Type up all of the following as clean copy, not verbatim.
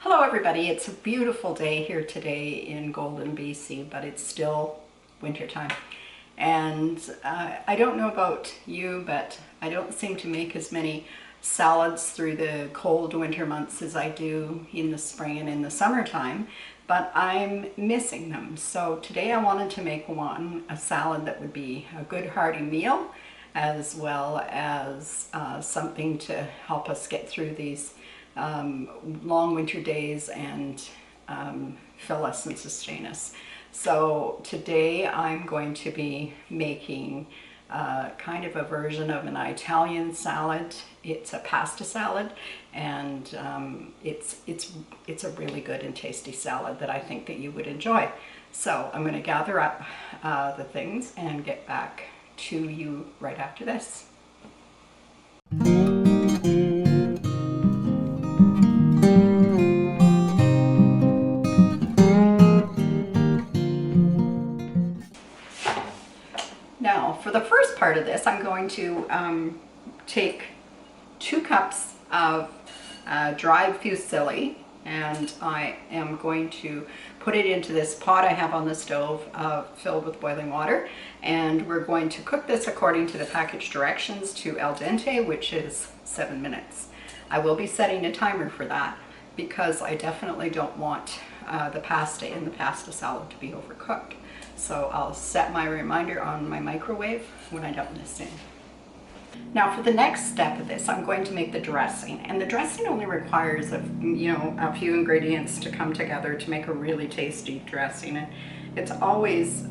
Hello everybody, it's a beautiful day here today in Golden, BC, but it's still wintertime. And I don't know about you, but I don't seem to make as many salads through the cold winter months as I do in the spring and in the summertime, but I'm missing them. So today I wanted to make a salad that would be a good hearty meal, as well as something to help us get through these long winter days and fill us and sustain us. So today I'm going to be making kind of a version of an Italian salad. It's a pasta salad, and it's a really good and tasty salad that I think that you would enjoy. So I'm going to gather up the things and get back to you right after this. Now, for the first part of this, I'm going to take 2 cups of dried fusilli, and I am going to put it into this pot I have on the stove filled with boiling water, and we're going to cook this according to the package directions to al dente, which is 7 minutes. I will be setting a timer for that because I definitely don't want the pasta in the pasta salad to be overcooked. So I'll set my reminder on my microwave when I dump this in. Now for the next step of this, I'm going to make the dressing, and the dressing only requires a few ingredients to come together to make a really tasty dressing. And it's always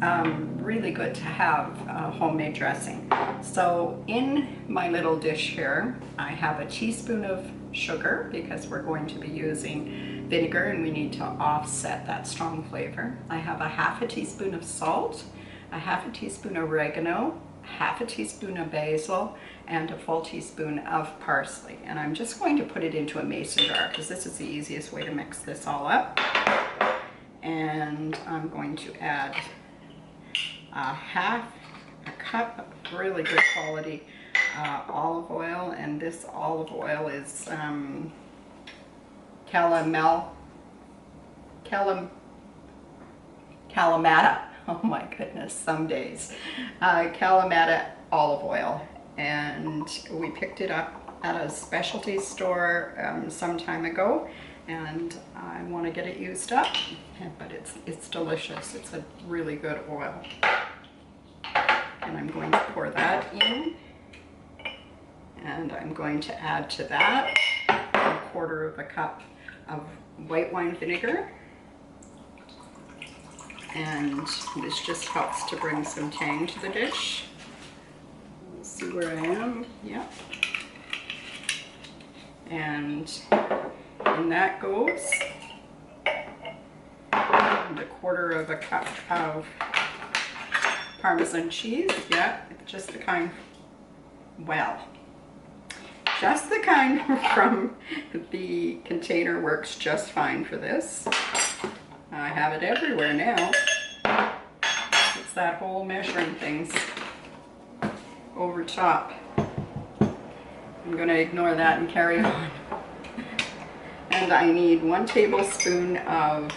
really good to have a homemade dressing. So in my little dish here, I have a teaspoon of sugar because we're going to be using vinegar and we need to offset that strong flavor. I have a half a teaspoon of salt, a half a teaspoon of oregano, half a teaspoon of basil, and a full teaspoon of parsley. And I'm just going to put it into a mason jar because this is the easiest way to mix this all up. And I'm going to add half a cup of really good quality olive oil, and this olive oil is Kalamata. Oh my goodness, some days. Kalamata olive oil, and we picked it up at a specialty store some time ago, and I want to get it used up, but it's delicious. It's a really good oil. And I'm going to pour that in, and I'm going to add to that 1/4 cup of white wine vinegar, and this just helps to bring some tang to the dish. Let's see where I am. Yeah. And in that goes, and 1/4 cup of Parmesan cheese. Yeah, just the kind, well, just the kind from the container works just fine for this. I have it everywhere now. It's that whole measuring things over top. I'm going to ignore that and carry on. And I need 1 tablespoon of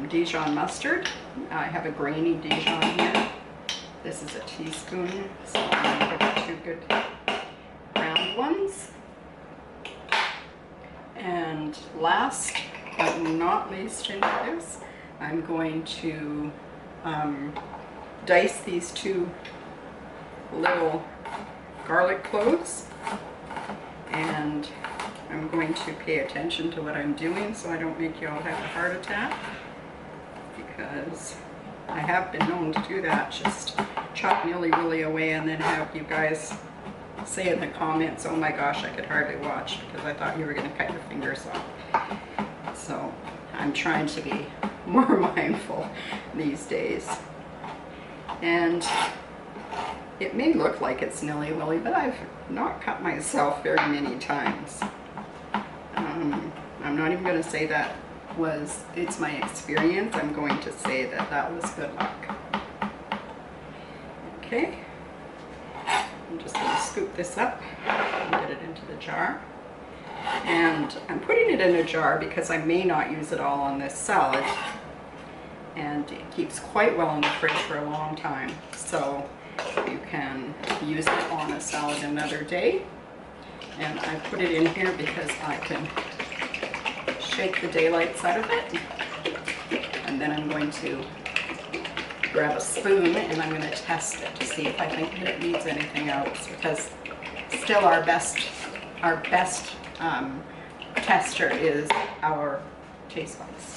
Dijon mustard. I have a grainy Dijon here. This is a teaspoon, so I'm going to get 2 good round ones. And last but not least into this, I'm going to dice these 2 little garlic cloves, and I'm going to pay attention to what I'm doing so I don't make you all have a heart attack, because I have been known to do that, just chop nilly-willy away and then have you guys say in the comments, oh my gosh, I could hardly watch because I thought you were going to cut your fingers off. So I'm trying to be more mindful these days. And it may look like it's nilly-willy, but I've not cut myself very many times. I'm not even going to say that it's my experience. I'm going to say that was good luck. Okay, I'm just going to scoop this up and get it into the jar. And I'm putting it in a jar because I may not use it all on this salad. And it keeps quite well in the fridge for a long time. So you can use it on a salad another day. And I put it in here because I can shake the daylights out of it. And then I'm going to grab a spoon and I'm going to test it to see if I think that it needs anything else, because still our best tester is our taste buds.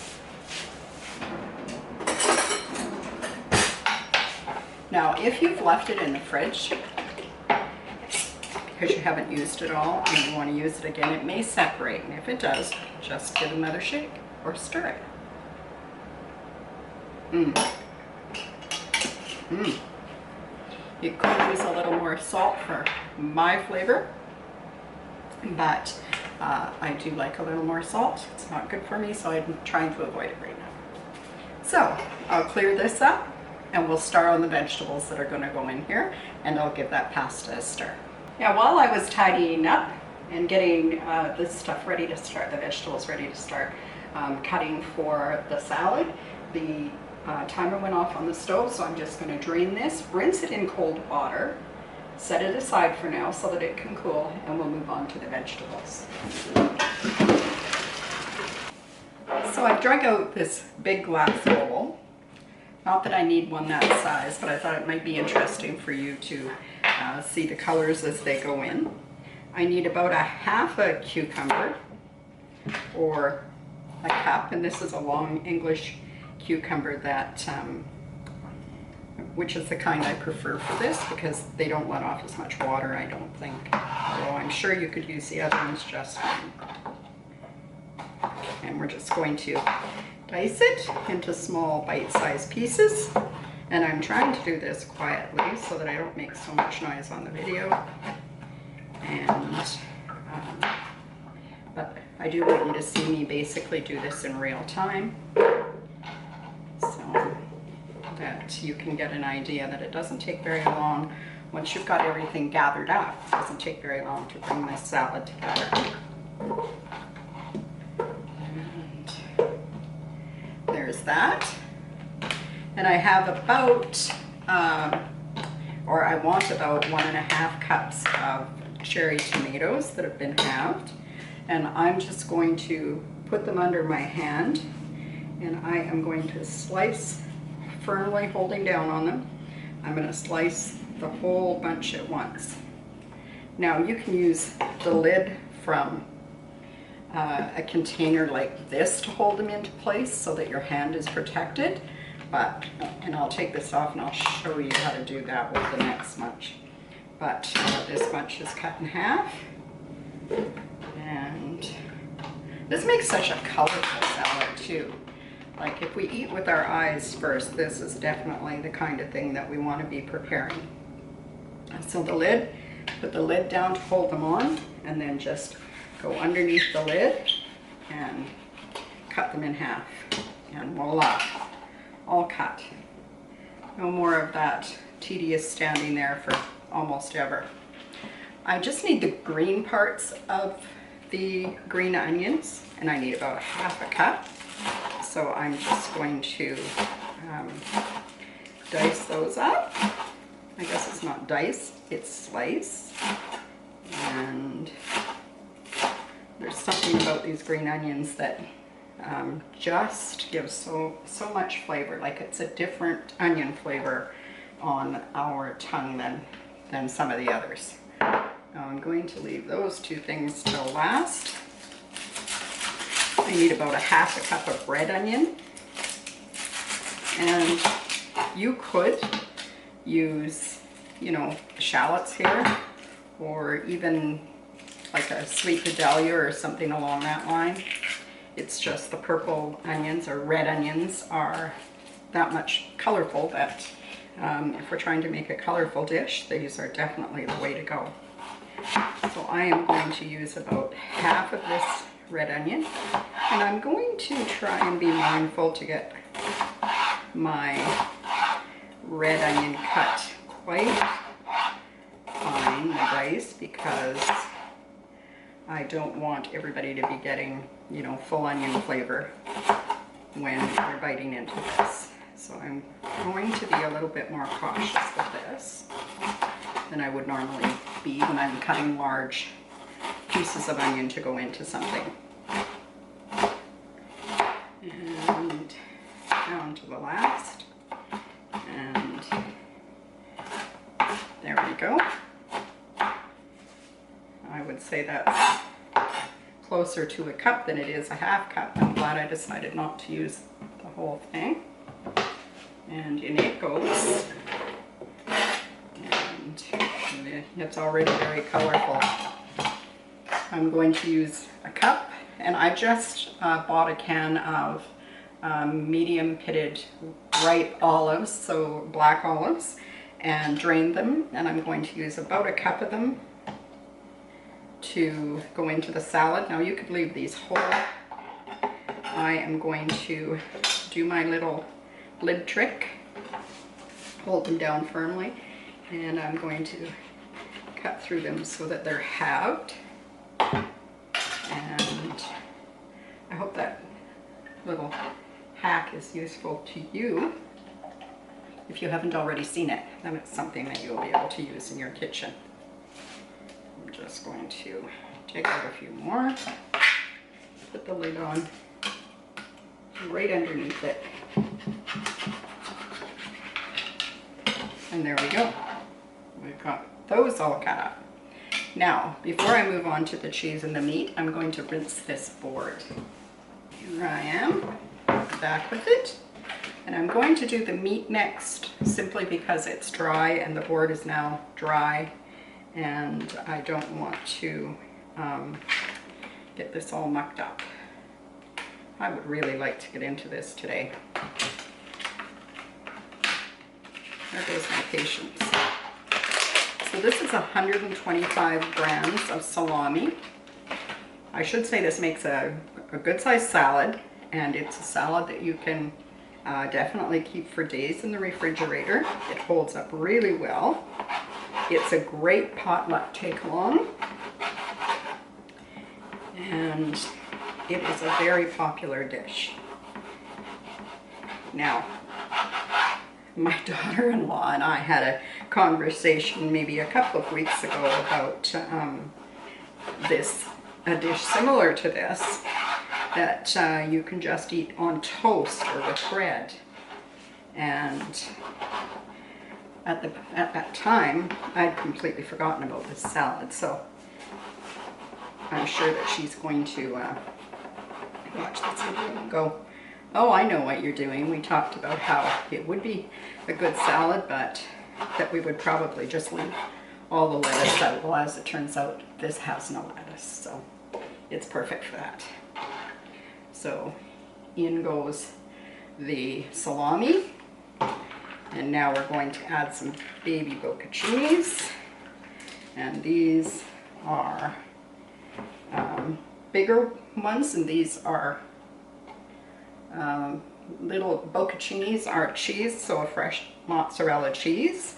Now, if you've left it in the fridge because you haven't used it all and you want to use it again, it may separate, and if it does, just give another shake or stir it. You could use a little more salt for my flavor, but I do like a little more salt. It's not good for me, so I'm trying to avoid it right now. So I'll clear this up and we'll start on the vegetables that are going to go in here, and I'll give that pasta a stir. Now, while I was tidying up and getting this stuff ready to start, the vegetables ready to start cutting for the salad, the timer went off on the stove, so I'm just going to drain this, rinse it in cold water, set it aside for now so that it can cool, and we'll move on to the vegetables. So I've drug out this big glass bowl. Not that I need one that size, but I thought it might be interesting for you to see the colors as they go in. I need about a half a cucumber or a cup, and this is a long English cucumber that which is the kind I prefer for this because they don't let off as much water, I don't think, although I'm sure you could use the other ones just fine. And we're just going to dice it into small bite-sized pieces, and I'm trying to do this quietly so that I don't make so much noise on the video, and but I do want you to see me basically do this in real time, so that you can get an idea that it doesn't take very long. Once you've got everything gathered up, it doesn't take very long to bring this salad together. And there's that. And I have about, or I want about 1.5 cups of cherry tomatoes that have been halved. And I'm just going to put them under my hand, and I am going to slice, firmly holding down on them. I'm going to slice the whole bunch at once. Now you can use the lid from a container like this to hold them into place so that your hand is protected, and I'll take this off and I'll show you how to do that with the next bunch. But this bunch is cut in half, and this makes such a colorful salad too. Like if we eat with our eyes first, this is definitely the kind of thing that we want to be preparing. So the lid, put the lid down to hold them on, and then just go underneath the lid and cut them in half, and voila, all cut. No more of that tedious standing there for almost ever. I just need the green parts of the green onions, and I need about 1/2 cup. So I'm just going to dice those up. I guess it's not dice, it's slice. And there's something about these green onions that just gives so much flavor. Like it's a different onion flavor on our tongue than some of the others. Now I'm going to leave those two things till last. I need about 1/2 cup of red onion, and you could use, you know, shallots here, or even like a sweet Vidalia or something along that line. It's just the purple onions or red onions are that much colorful that if we're trying to make a colorful dish, these are definitely the way to go. So I am going to use about 1/2 of this red onion, and I'm going to try and be mindful to get my red onion cut quite fine, the dice, because I don't want everybody to be getting, you know, full onion flavor when they're biting into this. So I'm going to be a little bit more cautious with this than I would normally be when I'm cutting large pieces of onion to go into something. And down to the last. And there we go. I would say that's closer to a cup than it is a half cup. I'm glad I decided not to use the whole thing. And in it goes. And it's already very colorful. I'm going to use a cup, and I just bought a can of medium pitted ripe olives, so black olives, and drained them, and I'm going to use about a cup of them to go into the salad. Now you could leave these whole. I am going to do my little lid trick, hold them down firmly, and I'm going to cut through them so that they're halved. And I hope that little hack is useful to you. If you haven't already seen it, then it's something that you'll be able to use in your kitchen. I'm just going to take out a few more, put the lid on right underneath it. And there we go. We've got those all cut up. Now, before I move on to the cheese and the meat, I'm going to rinse this board. Here I am, back with it. And I'm going to do the meat next, simply because it's dry and the board is now dry, and I don't want to get this all mucked up. I would really like to get into this today. There goes my patience. So this is 125 grams of salami. I should say this makes a good sized salad, and it's a salad that you can definitely keep for days in the refrigerator. It holds up really well. It's a great potluck take along, and it is a very popular dish. Now, my daughter-in-law and I had a conversation maybe a couple of weeks ago about a dish similar to this that you can just eat on toast or with bread. And at that time, I'd completely forgotten about this salad, so I'm sure that she's going to watch this video and go, oh, I know what you're doing. We talked about how it would be a good salad, but that we would probably just leave all the lettuce out. Well, as it turns out, this has no lettuce, so it's perfect for that. So in goes the salami, and now we're going to add some baby bocconcinis, and these are bigger ones, and these are little bocconcinis are cheese, so a fresh mozzarella cheese,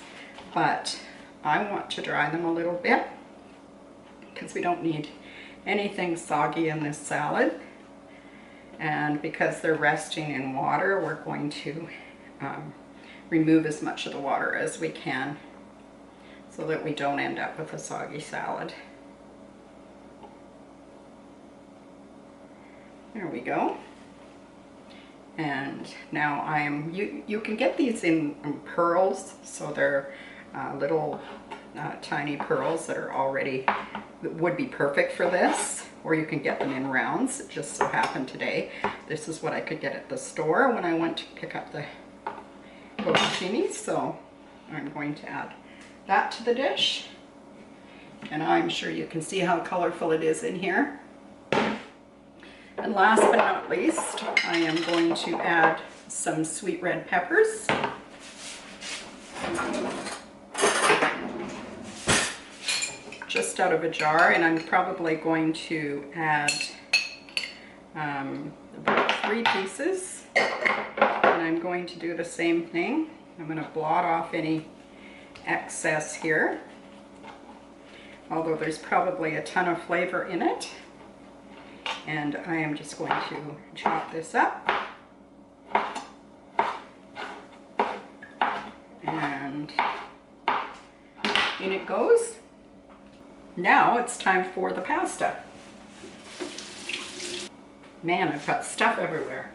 but I want to dry them a little bit because we don't need anything soggy in this salad, and because they're resting in water, we're going to remove as much of the water as we can so that we don't end up with a soggy salad. There we go. And now you can get these in pearls, so they're little tiny pearls that are already, that would be perfect for this, or you can get them in rounds. It just so happened today, this is what I could get at the store when I went to pick up the bocconcini, so I'm going to add that to the dish. And I'm sure you can see how colorful it is in here. And last but not least, I am going to add some sweet red peppers. Just out of a jar, and I'm probably going to add about 3 pieces. And I'm going to do the same thing. I'm going to blot off any excess here. although there's probably a ton of flavor in it. And I am just going to chop this up. And in it goes. Now it's time for the pasta. Man, I've got stuff everywhere.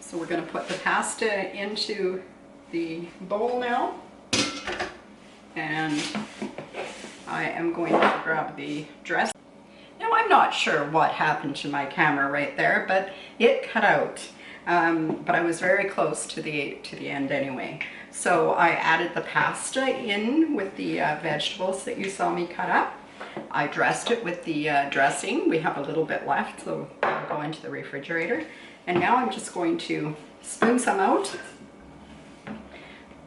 So we're going to put the pasta into the bowl now. And I am going to grab the dressing. Now I'm not sure what happened to my camera right there, but it cut out. But I was very close to the end anyway. So I added the pasta in with the vegetables that you saw me cut up. I dressed it with the dressing. We have a little bit left, so I'll go into the refrigerator. And now I'm just going to spoon some out.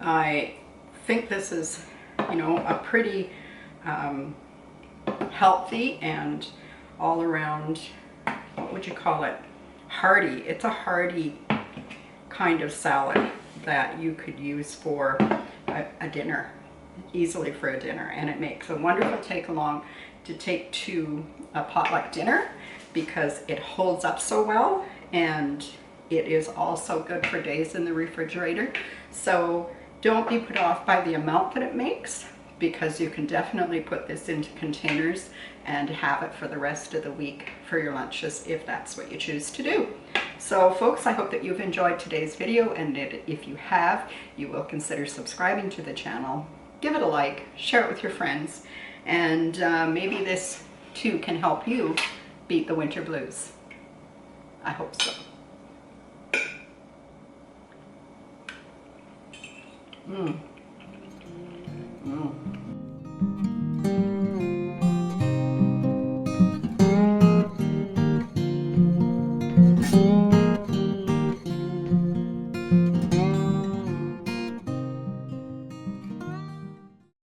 I think this is, you know, a pretty healthy and all around, what would you call it? Hearty. It's a hearty kind of salad that you could use for a dinner, easily for a dinner, and it makes a wonderful take along to take to a potluck dinner because it holds up so well, and it is also good for days in the refrigerator. So don't be put off by the amount that it makes, because you can definitely put this into containers and have it for the rest of the week for your lunches if that's what you choose to do. So folks, I hope that you've enjoyed today's video, and if you have, you will consider subscribing to the channel. Give it a like, share it with your friends, and maybe this too can help you beat the winter blues. I hope so. Mmm. Mmm.